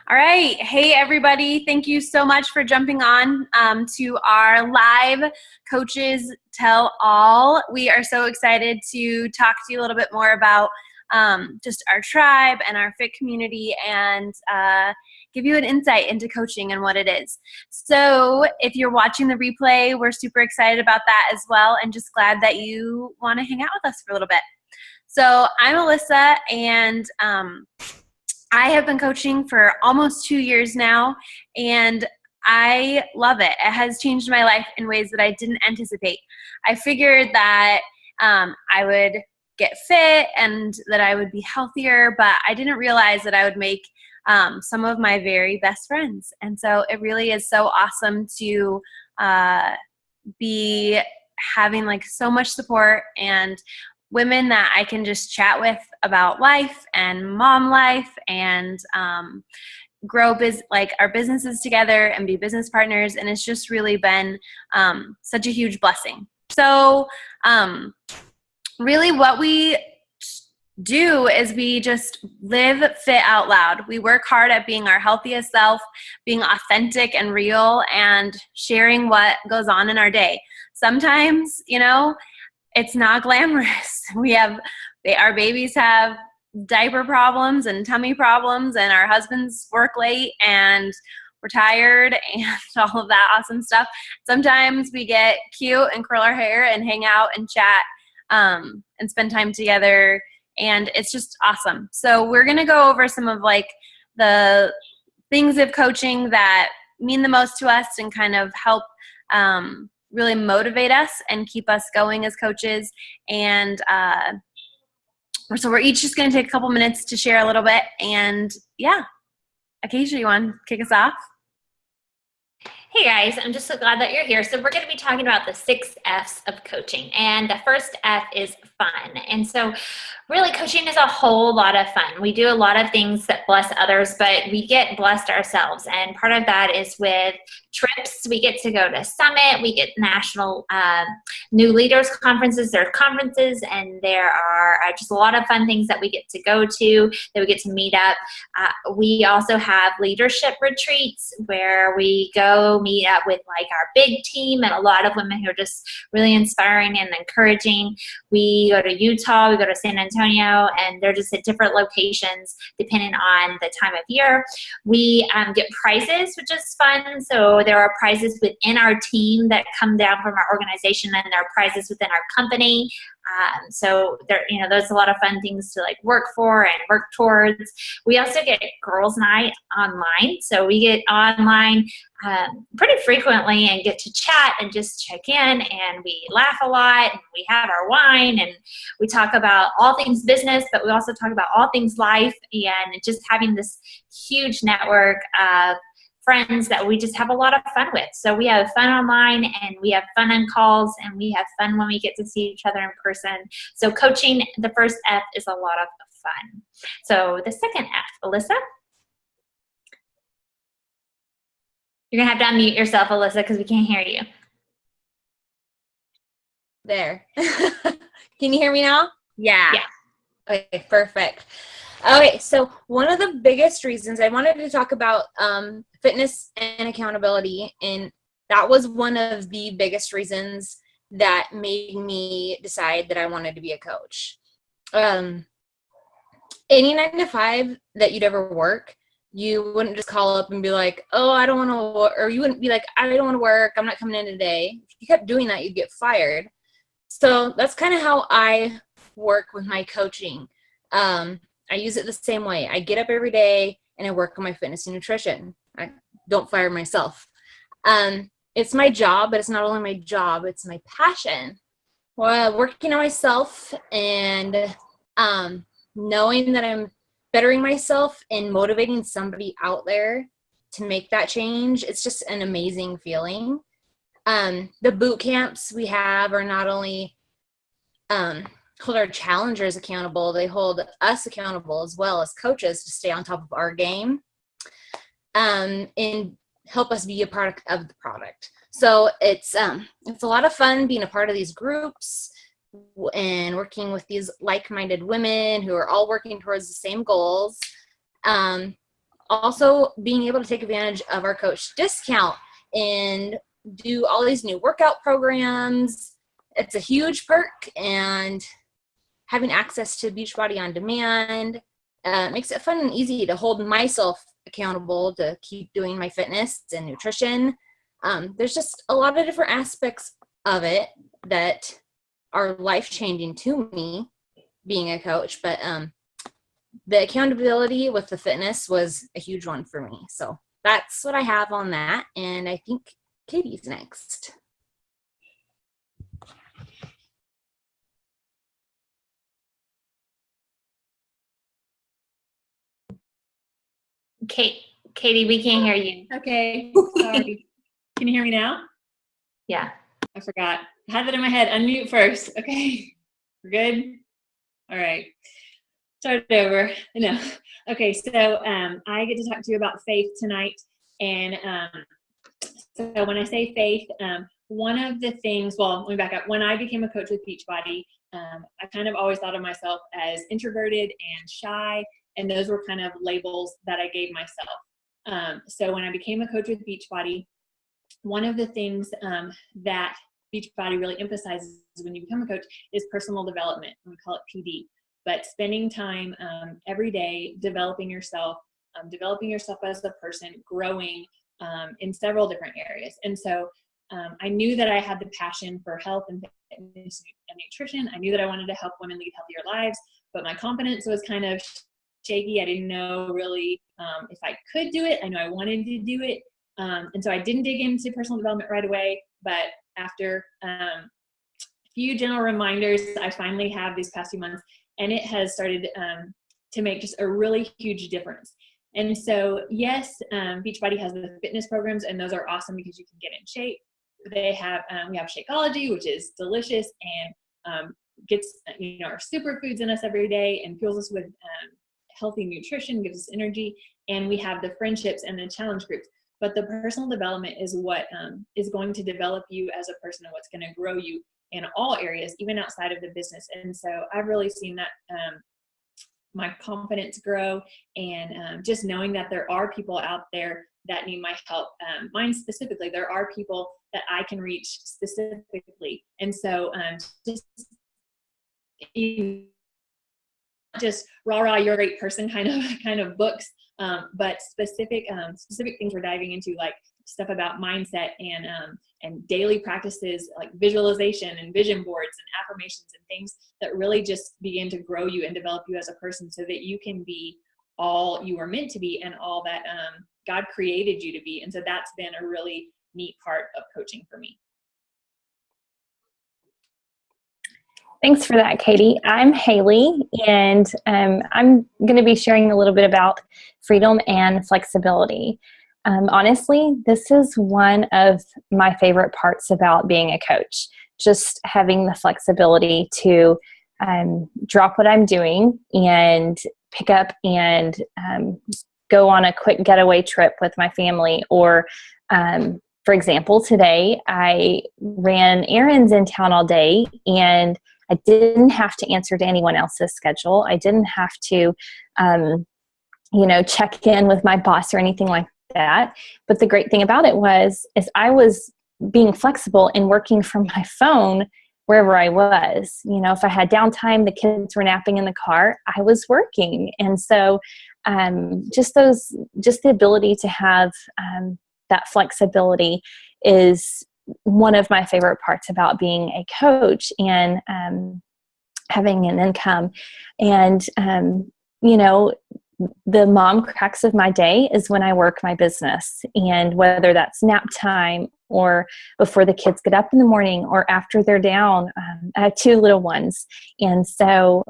All right. Hey, everybody. Thank you so much for jumping on to our live Coaches Tell All. We are so excited to talk to you a little bit more about just our tribe and our fit community and give you an insight into coaching and what it is. So if you're watching the replay, we're super excited about that as well and just glad that you want to hang out with us for a little bit. So I'm Alyssa, and I have been coaching for almost 2 years now, and I love it. It has changed my life in ways that I didn't anticipate. I figured that I would get fit and that I would be healthier, but I didn't realize that I would make some of my very best friends. And so it really is so awesome to be having like so much support and women that I can just chat with about life and mom life and grow our businesses together and be business partners. And it's just really been such a huge blessing. So really what we do is we just live fit out loud. We work hard at being our healthiest self, being authentic and real, and sharing what goes on in our day. Sometimes, it's not glamorous. Our babies have diaper problems and tummy problems, and our husbands work late and we're tired and all of that awesome stuff. Sometimes we get cute and curl our hair and hang out and chat and spend time together, and it's just awesome. So we're going to go over some of like the things of coaching that mean the most to us and kind of help really motivate us and keep us going as coaches. And so we're each just going to take a couple minutes to share a little bit. And yeah, Acacia, you want to kick us off? Hey guys, I'm just so glad that you're here. So we're going to be talking about the 6 F's of coaching. And the first F is fun. And so really coaching is a whole lot of fun. We do a lot of things that bless others, but we get blessed ourselves. And part of that is with trips. We get to go to Summit. We get national new leaders conferences. There are conferences, and there are just a lot of fun things that we get to go to, that we get to meet up. We also have leadership retreats where we go meet up with like our big team and a lot of women who are just really inspiring and encouraging. We go to Utah, we go to San Antonio, and they're just at different locations depending on the time of year. We get prizes, which is fun. So there are prizes within our team that come down from our organization, and there are prizes within our company. So there, there's a lot of fun things to like work for and work towards. We also get girls' night online. So we get online pretty frequently and get to chat and just check in, and we laugh a lot, and we have our wine, and we talk about all things business, but we also talk about all things life, and just having this huge network of friends that we just have a lot of fun with. So we have fun online, and we have fun on calls, and we have fun when we get to see each other in person. So coaching, the first F, is a lot of fun. So the second F, Alyssa? You're going to have to unmute yourself, Alyssa, because we can't hear you. There. Can you hear me now? Yeah. Okay, perfect. Okay, so one of the biggest reasons I wanted to talk about fitness and accountability, and that was one of the biggest reasons that made me decide that I wanted to be a coach. Any 9-to-5 that you'd ever work, you wouldn't just call up and be like, oh, I don't want to work, or you wouldn't be like, I don't want to work, I'm not coming in today. If you kept doing that, you'd get fired. So that's kind of how I work with my coaching. I use it the same way. I get up every day and I work on my fitness and nutrition. I don't fire myself. It's my job, but it's not only my job, it's my passion. Well, working on myself and knowing that I'm bettering myself and motivating somebody out there to make that change, it's just an amazing feeling. The boot camps we have are not only hold our challengers accountable, they hold us accountable as well as coaches to stay on top of our game and help us be a product of the product. So it's a lot of fun being a part of these groups and working with these like-minded women who are all working towards the same goals. also being able to take advantage of our coach discount and do all these new workout programs. It's a huge perk, and having access to Beachbody on demand makes it fun and easy to hold myself accountable to keep doing my fitness and nutrition. There's just a lot of different aspects of it that are life-changing to me being a coach, but the accountability with the fitness was a huge one for me. So that's what I have on that, and I think Katie's next. Katie, we can't hear you. Okay, sorry. Can you hear me now? Yeah. I forgot. I had that in my head. Unmute first. Okay, we're good? All right. Start it over. No. Okay, so I get to talk to you about faith tonight. And so when I say faith, one of the things, well, let me back up. When I became a coach with Beachbody, I kind of always thought of myself as introverted and shy, and those were kind of labels that I gave myself. So when I became a coach with Beachbody, one of the things that Beachbody really emphasizes when you become a coach is personal development. We call it PD. But spending time every day developing yourself as a person, growing in several different areas. And so I knew that I had the passion for health and fitness and nutrition. I knew that I wanted to help women lead healthier lives, but my confidence was kind of shaky. I didn't know really if I could do it. I know I wanted to do it. And so I didn't dig into personal development right away, but after a few gentle reminders, I finally have these past few months, and it has started to make just a really huge difference. And so, yes, Beachbody has the fitness programs, and those are awesome because you can get in shape. They have we have Shakeology, which is delicious and gets our superfoods in us every day and fuels us with healthy nutrition, gives us energy. And we have the friendships and the challenge groups. But the personal development is what is going to develop you as a person and what's going to grow you in all areas, even outside of the business. And so I've really seen that my confidence grow, and just knowing that there are people out there that need my help. Mine specifically, there are people that I can reach specifically. And so just rah, you're a great person kind of books, but specific things we're diving into, like stuff about mindset and daily practices like visualization and vision boards and affirmations and things that really just begin to grow you and develop you as a person so that you can be all you were meant to be and all that God created you to be. And so that's been a really neat part of coaching for me. Thanks for that, Katie. I'm Haley, and I'm going to be sharing a little bit about freedom and flexibility. Honestly, this is one of my favorite parts about being a coach, just having the flexibility to drop what I'm doing and pick up and go on a quick getaway trip with my family. Or, for example, today I ran errands in town all day, and I didn't have to answer to anyone else's schedule. I didn't have to, check in with my boss or anything like that. But the great thing about it is I was being flexible and working from my phone wherever I was. If I had downtime, the kids were napping in the car, I was working. And so just the ability to have that flexibility is one of my favorite parts about being a coach and having an income. And, the mom cracks of my day is when I work my business, and whether that's nap time or before the kids get up in the morning or after they're down. I have 2 little ones, and so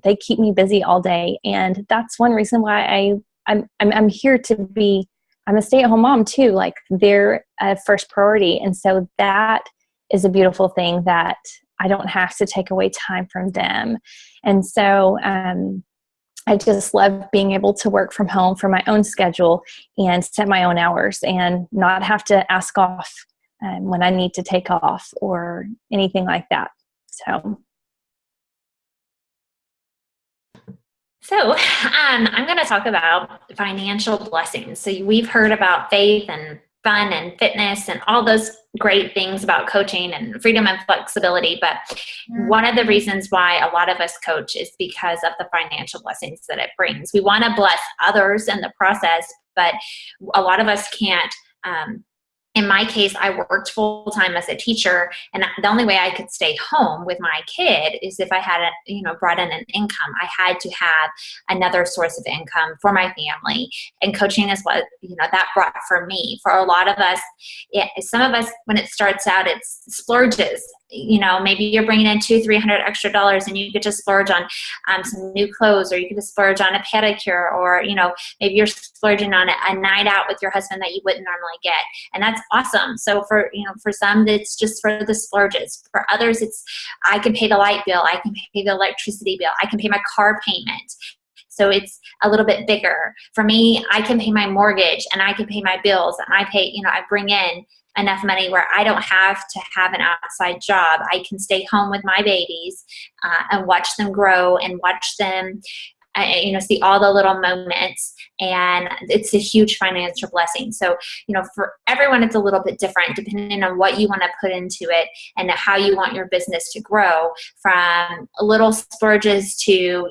they keep me busy all day. And that's one reason why I'm here to be. I'm a stay-at-home mom too. Like, they're a first priority, and so that is a beautiful thing that I don't have to take away time from them. And so I just love being able to work from home for my own schedule and set my own hours and not have to ask off when I need to take off or anything like that. So I'm going to talk about financial blessings. So we've heard about faith and fun and fitness and all those great things about coaching and freedom and flexibility. But one of the reasons why a lot of us coach is because of the financial blessings that it brings. We want to bless others in the process, but a lot of us can't. In my case, I worked full-time as a teacher, and the only way I could stay home with my kid is if I had, brought in an income. I had to have another source of income for my family, and coaching is what, that brought for me. For a lot of us, some of us, when it starts out, it's splurges. Maybe you're bringing in $200-300 extra and you could just splurge on some new clothes, or you could just splurge on a pedicure, or, maybe you're splurging on a night out with your husband that you wouldn't normally get. And that's awesome. So for some, it's just for the splurges. For others, it's, I can pay the light bill. I can pay the electricity bill. I can pay my car payment. So it's a little bit bigger. For me, I can pay my mortgage and I can pay my bills, and I pay, I bring in enough money where I don't have to have an outside job. I can stay home with my babies and watch them grow and watch them, see all the little moments. And it's a huge financial blessing. So, for everyone, it's a little bit different depending on what you want to put into it and how you want your business to grow, from little splurges to,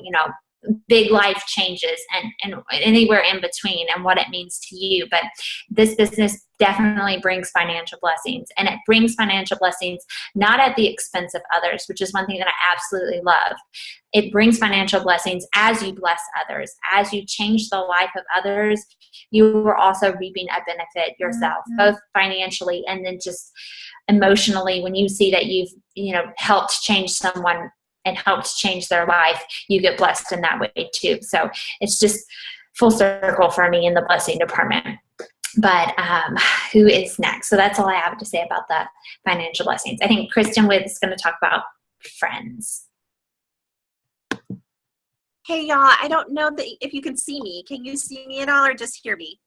big life changes and anywhere in between, and what it means to you. But this business definitely brings financial blessings, and it brings financial blessings not at the expense of others, which is one thing that I absolutely love. It brings financial blessings as you bless others, as you change the life of others. You are also reaping a benefit yourself, both financially and then just emotionally. When you see that you've helped change someone and helped change their life, you get blessed in that way too. So it's just full circle for me in the blessing department. But who is next? So that's all I have to say about the financial blessings. I think Kristen is going to talk about friends. Hey y'all, I don't know if you can see me. Can you see me at all, or just hear me?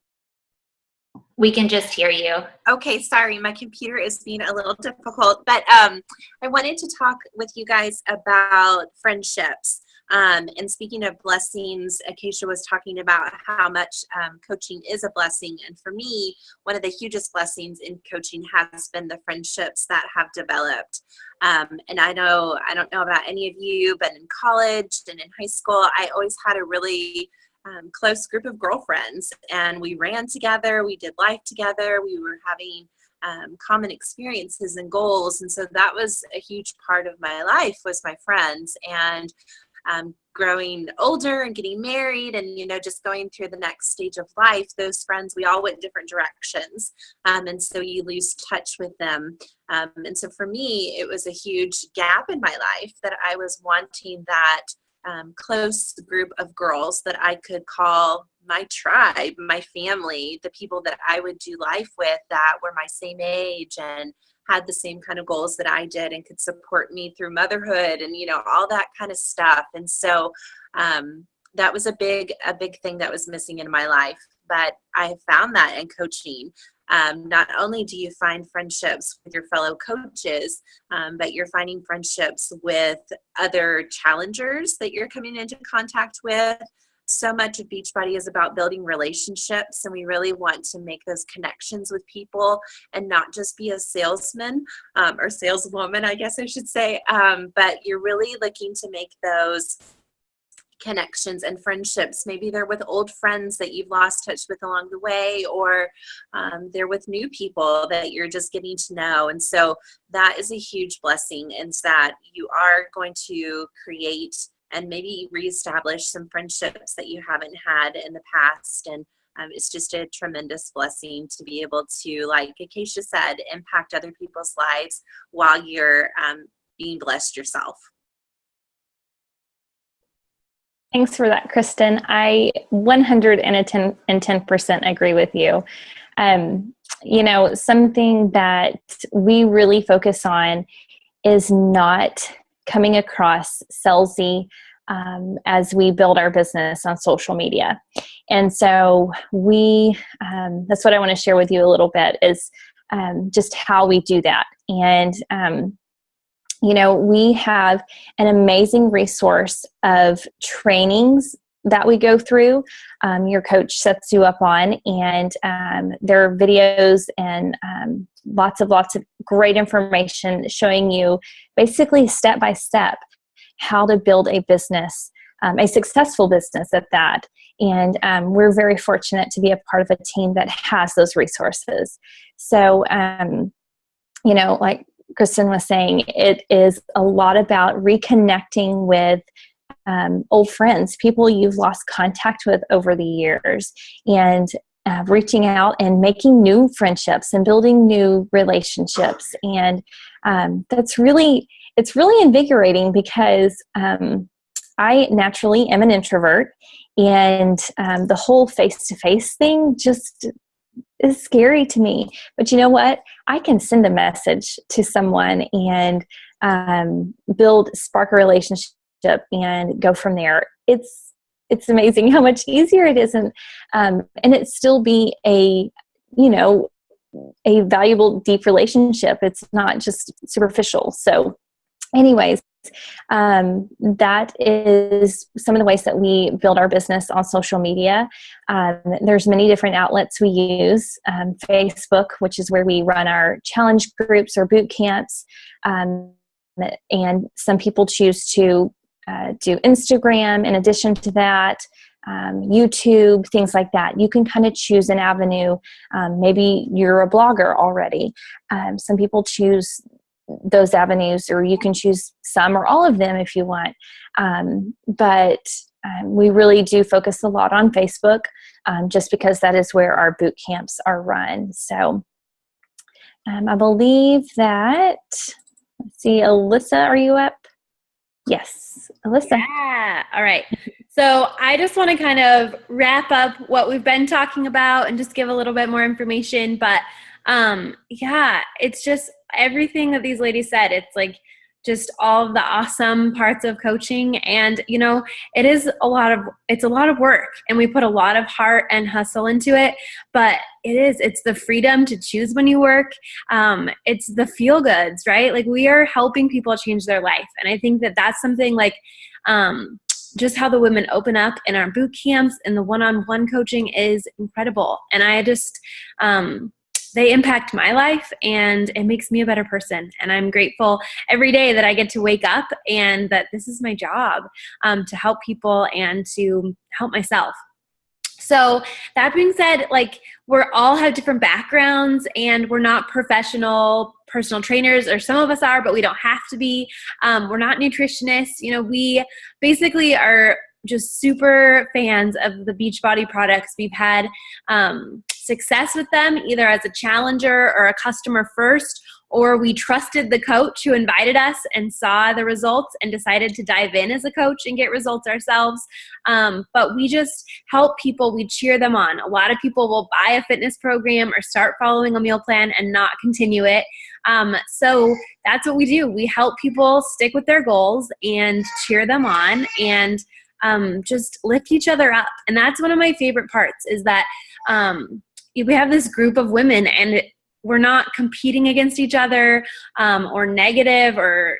We can just hear you. Okay, sorry, my computer is being a little difficult, but I wanted to talk with you guys about friendships. And speaking of blessings, Acacia was talking about how much coaching is a blessing. And for me, one of the hugest blessings in coaching has been the friendships that have developed. And I don't know about any of you, but in college and in high school, I always had a really close group of girlfriends, and we ran together, we did life together, we were having common experiences and goals. And so that was a huge part of my life, was my friends. And growing older and getting married and, just going through the next stage of life, those friends, we all went different directions. And so you lose touch with them. And so for me, it was a huge gap in my life that I was wanting that close group of girls that I could call my tribe, my family, the people that I would do life with that were my same age and had the same kind of goals that I did and could support me through motherhood and, all that kind of stuff. And so that was a big thing that was missing in my life. But I found that in coaching. Not only do you find friendships with your fellow coaches, but you're finding friendships with other challengers that you're coming into contact with. So much of Beachbody is about building relationships, and we really want to make those connections with people and not just be a salesman or saleswoman, I guess I should say, but you're really looking to make those connections and friendships. Maybe they're with old friends that you've lost touch with along the way, or they're with new people that you're just getting to know. And so that is a huge blessing, in that you are going to create and maybe reestablish some friendships that you haven't had in the past. And it's just a tremendous blessing to be able to, like Acacia said, impact other people's lives while you're being blessed yourself. Thanks for that, Kristen. I 110% agree with you. Something that we really focus on is not coming across salesy as we build our business on social media. And so that's what I want to share with you a little bit, is just how we do that. And we have an amazing resource of trainings that we go through, your coach sets you up on, and there are videos and lots of great information showing you basically step by step how to build a business, a successful business at that. And we're very fortunate to be a part of a team that has those resources. So, like Kristen was saying, it is a lot about reconnecting with old friends, people you've lost contact with over the years, and reaching out and making new friendships and building new relationships. And it's really invigorating, because I naturally am an introvert, and the whole face-to-face thing just is scary to me. But you know what? I can send a message to someone and spark a relationship and go from there. It's amazing how much easier it is, and it still be a valuable, deep relationship. It's not just superficial. So anyways, that is some of the ways that we build our business on social media. There's many different outlets we use. Facebook, which is where we run our challenge groups or boot camps. And some people choose to do Instagram in addition to that, YouTube, things like that. You can kind of choose an avenue. Maybe you're a blogger already. Some people choose those avenues, or you can choose some or all of them if you want. But we really do focus a lot on Facebook, just because that is where our boot camps are run. So I believe that, let's see, Alyssa, are you up? Yes, Alyssa. Yeah. All right. So I just want to kind of wrap up what we've been talking about and just give a little bit more information. But it's just everything that these ladies said. It's like just all of the awesome parts of coaching. And, it's a lot of work, and we put a lot of heart and hustle into it, but it's the freedom to choose when you work. It's the feel goods, right? Like, we are helping people change their life. And I think that that's something like, just how the women open up in our boot camps and the one-on-one coaching is incredible. And I just, they impact my life, and it makes me a better person. And I'm grateful every day that I get to wake up and that this is my job, to help people and to help myself. So that being said, like, we're all have different backgrounds, and we're not professional personal trainers, or some of us are, but we don't have to be. We're not nutritionists. We basically are just super fans of the Beachbody products. We've had success with them, either as a challenger or a customer first, or we trusted the coach who invited us and saw the results and decided to dive in as a coach and get results ourselves. But we just help people. We cheer them on. A lot of people will buy a fitness program or start following a meal plan and not continue it. So that's what we do. We help people stick with their goals and cheer them on, and just lift each other up. And that's one of my favorite parts, is that we have this group of women, and we're not competing against each other, or negative, or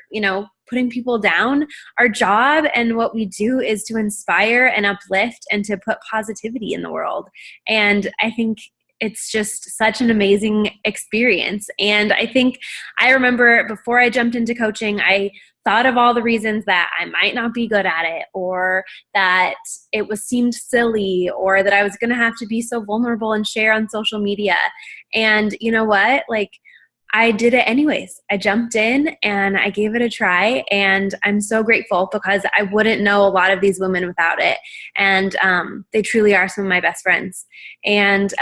putting people down. Our job and what we do is to inspire and uplift and to put positivity in the world. And I think it's just such an amazing experience. And I think I remember before I jumped into coaching, I thought of all the reasons that I might not be good at it, or that it seemed silly, or that I was going to have to be so vulnerable and share on social media. And you know what? Like, I did it anyways. I jumped in and I gave it a try, and I'm so grateful, because I wouldn't know a lot of these women without it. And they truly are some of my best friends. And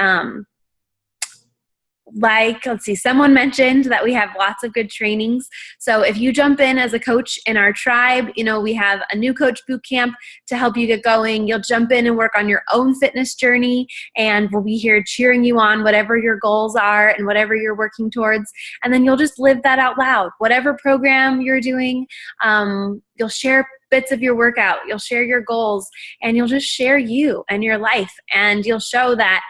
let's see, someone mentioned that we have lots of good trainings. So if you jump in as a coach in our tribe, we have a new coach boot camp to help you get going. You'll jump in and work on your own fitness journey, and we'll be here cheering you on, whatever your goals are and whatever you're working towards. And then you'll just live that out loud. Whatever program you're doing, you'll share bits of your workout, you'll share your goals, and you'll just share you and your life. And you'll show that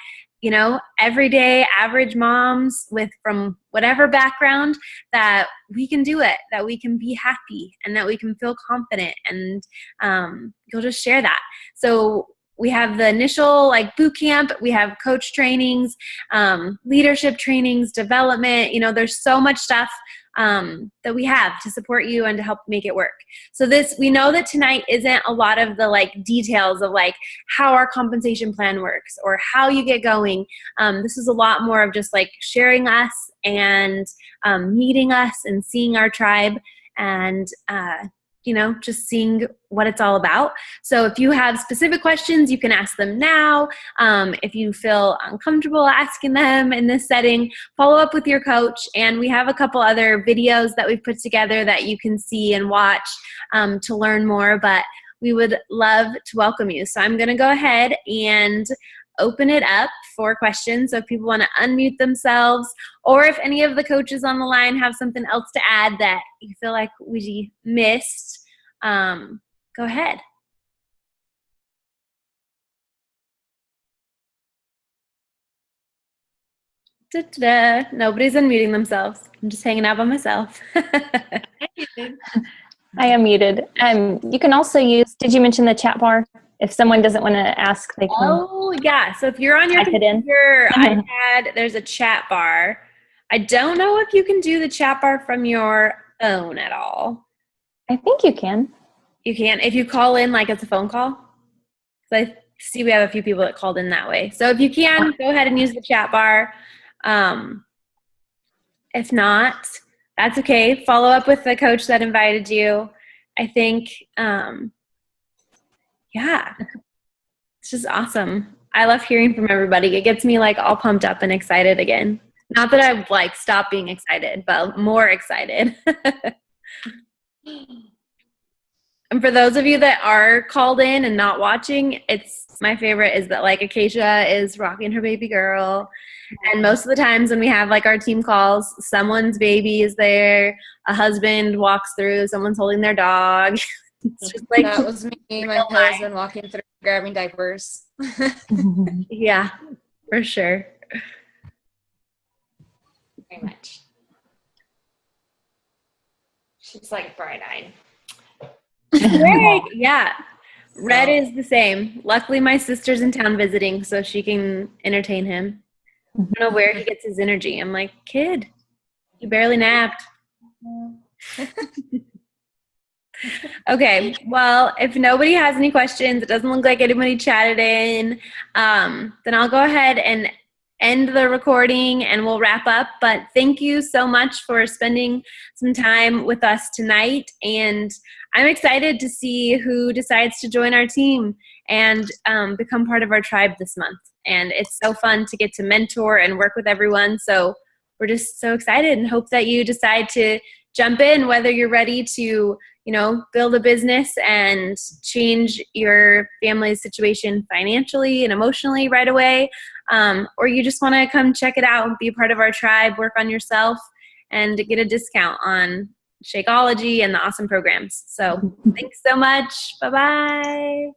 everyday average moms from whatever background, that we can do it, that we can be happy, and that we can feel confident, and you'll just share that. So we have the initial boot camp, we have coach trainings, leadership trainings, development, there's so much stuff that we have to support you and to help make it work. So we know that tonight isn't a lot of the details of how our compensation plan works or how you get going. This is a lot more of just sharing us and meeting us and seeing our tribe and just seeing what it's all about. So if you have specific questions, you can ask them now. If you feel uncomfortable asking them in this setting, follow up with your coach. And we have a couple other videos that we've put together that you can see and watch to learn more, but we would love to welcome you. So I'm going to go ahead and open it up for questions. So if people want to unmute themselves, or if any of the coaches on the line have something else to add that you feel like we missed, go ahead. Da-da-da. Nobody's unmuting themselves. I'm just hanging out by myself. I am muted. You can also use, did you mention the chat bar? If someone doesn't want to ask, they can. Oh, yeah. So if you're on your computer, iPad, there's a chat bar. I don't know if you can do the chat bar from your phone at all. I think you can. You can. If you call in it's a phone call. So I see we have a few people that called in that way. So if you can, go ahead and use the chat bar. If not, that's okay. Follow up with the coach that invited you. I think, yeah, it's just awesome. I love hearing from everybody. It gets me all pumped up and excited again. Not that I've stopped being excited, but more excited. And for those of you that are called in and not watching, my favorite is that Acacia is rocking her baby girl. And most of the times when we have our team calls, someone's baby is there, a husband walks through, someone's holding their dog. It's just that was me, my husband walking through grabbing diapers. Yeah, for sure. Very much. She's bright-eyed. Great. Yeah. Red is the same. Luckily, my sister's in town visiting, so she can entertain him. I don't know where he gets his energy. I'm like, kid, you barely napped. Okay. Well, if nobody has any questions, it doesn't look like anybody chatted in, then I'll go ahead and end the recording and we'll wrap up. But thank you so much for spending some time with us tonight. And I'm excited to see who decides to join our team and become part of our tribe this month. And it's so fun to get to mentor and work with everyone. So we're just so excited and hope that you decide to jump in, whether you're ready to, build a business and change your family's situation financially and emotionally right away, or you just want to come check it out and be a part of our tribe, work on yourself, and get a discount on Shakeology and the awesome programs. So thanks so much. Bye-bye.